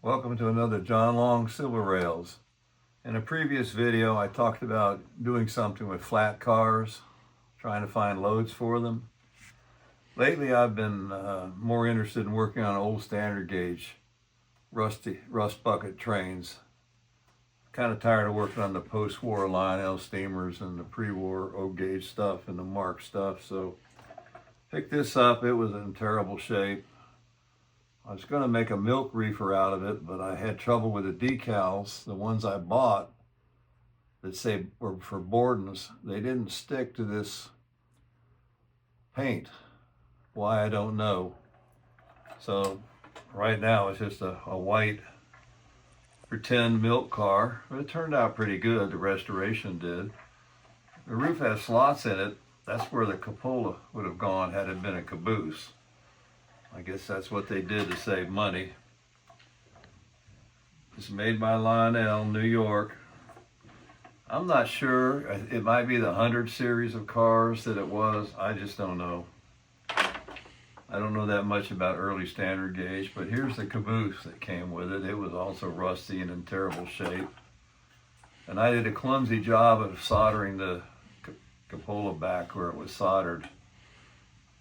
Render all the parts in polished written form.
Welcome to another John Long Silver Railz. In a previous video, I talked about doing something with flat cars, trying to find loads for them. Lately, I've been more interested in working on old standard gauge rust bucket trains. Kind of tired of working on the post-war Lionel steamers and the pre-war oak gauge stuff and the Marx stuff. So picked this up. It was in terrible shape. I was going to make a milk reefer out of it, but I had trouble with the decals. The ones I bought that say were for Borden's, they didn't stick to this paint. Why, I don't know. So right now it's just a white pretend milk car, but it turned out pretty good. The restoration did. The roof has slots in it. That's where the cupola would have gone had it been a caboose. I guess that's what they did to save money. It's made by Lionel, New York. I'm not sure. It might be the 100 series of cars that it was. I just don't know. I don't know that much about early standard gauge, but here's the caboose that came with it. It was also rusty and in terrible shape. And I did a clumsy job of soldering the cupola back where it was soldered.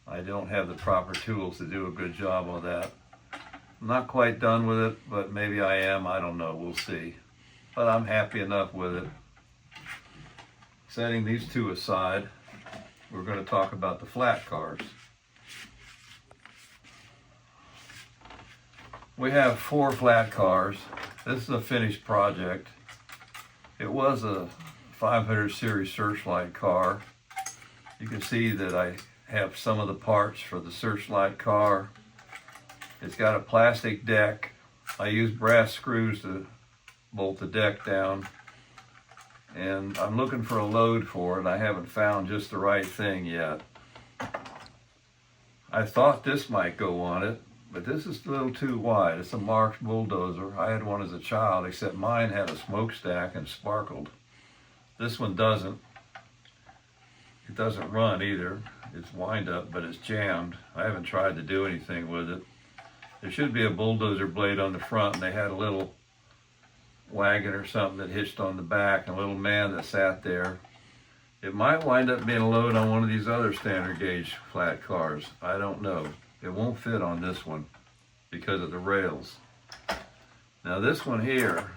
I don't have the proper tools to do a good job on that. I'm not quite done with it, but maybe I am. I don't know. We'll see. But I'm happy enough with it. Setting these two aside, we're going to talk about the flat cars. We have 4 flat cars. This is a finished project. It was a 500 series Searchlight car. You can see that I have some of the parts for the Searchlight car. It's got a plastic deck. I use brass screws to bolt the deck down. And I'm looking for a load for it. I haven't found just the right thing yet. I thought this might go on it, but this is a little too wide. It's a Marx bulldozer. I had one as a child, except mine had a smokestack and sparkled. This one doesn't. It doesn't run either. It's wind up, but it's jammed. I haven't tried to do anything with it. There should be a bulldozer blade on the front, and they had a little wagon or something that hitched on the back, and a little man that sat there. It might wind up being a load on one of these other standard gauge flat cars. I don't know. It won't fit on this one because of the rails. Now this one here,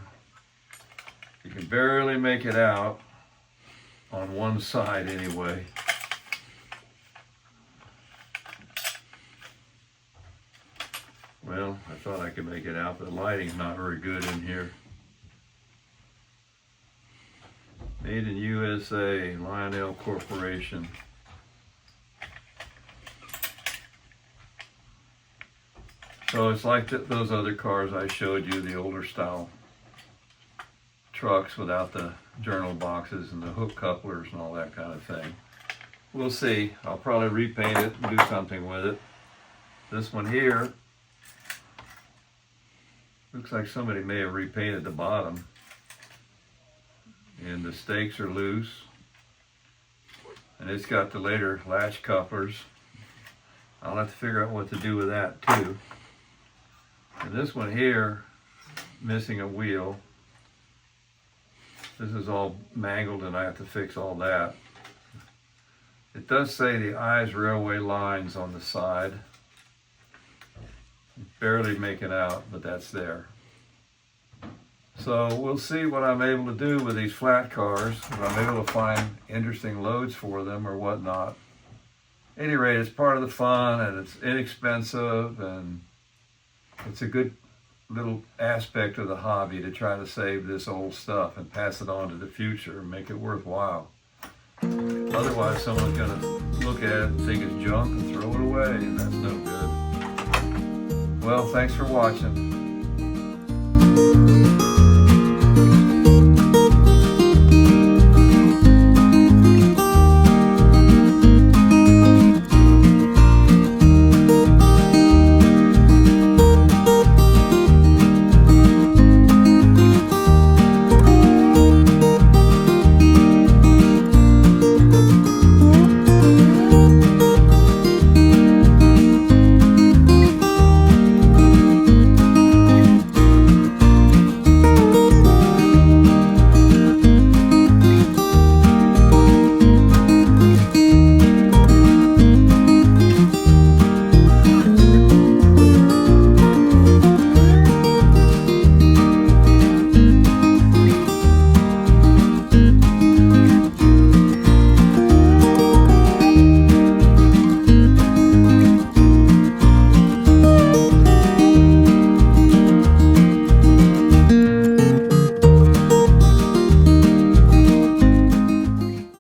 you can barely make it out on one side anyway. Well, I thought I could make it out, but the lighting's not very good in here. Made in USA, Lionel Corporation. So it's like those other cars I showed you, the older style trucks without the journal boxes and the hook couplers and all that kind of thing. We'll see. I'll probably repaint it and do something with it. This one here, looks like somebody may have repainted the bottom. And the stakes are loose. And it's got the later latch couplers. I'll have to figure out what to do with that too. And this one here, missing a wheel. This is all mangled and I have to fix all that. It does say the Eyes Railway lines on the side. Barely make it out, but that's there. So we'll see what I'm able to do with these flat cars, if I'm able to find interesting loads for them or whatnot. At any rate, it's part of the fun and it's inexpensive and it's a good little aspect of the hobby to try to save this old stuff and pass it on to the future and make it worthwhile. Otherwise, someone's going to look at it and think it's junk and throw it away, and that's no good. Well, thanks for watching.